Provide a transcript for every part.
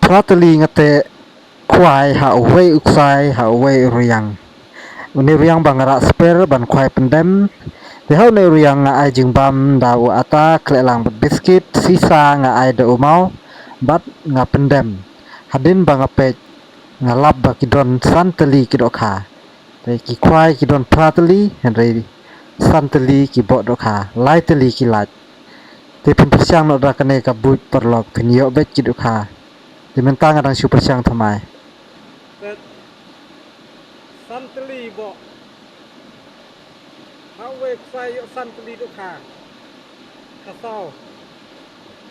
Prateli ngate kwai ha away uksai ha away riang uni riang bangara sper ban kwai pendem te hau ne riang nga ai jing bam daw ata klelang biscuit sisa nga ai de umau bat nga pendem hadin bang apek nga lab ba kidon santeli kidokha te ki kwai kidon prateli henry santeli ki bo dokha laiteli ki lat te pun persiang no da kane ka but perlok pinyo bet kidokha te mentang adang su persiang thamai santeli bo hawe sai santeli dokha kasau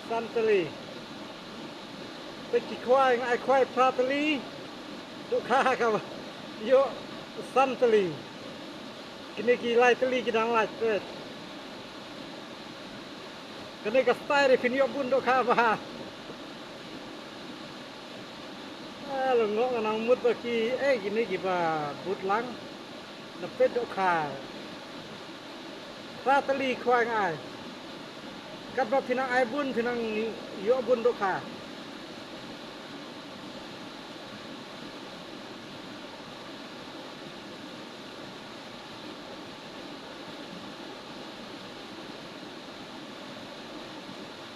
santeli pe ki kwai ngai kwai prateli dokha ka yo santeli kini ki laiteli ki dang lat pet kene ka stai pinyo bun dokha ba ngok nang mut ba ki gini ki ba but lang na pet dokha prateli kwai ngai kat ba pinang ai bun pinang yo bun dokha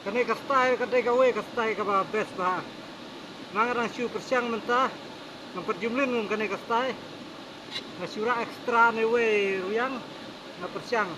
kene ka style ka deka we ka style ka ba best ba nang shu persiang mentah nang perjumlin ngum kene ka style na syura ekstra ne we riang na persiang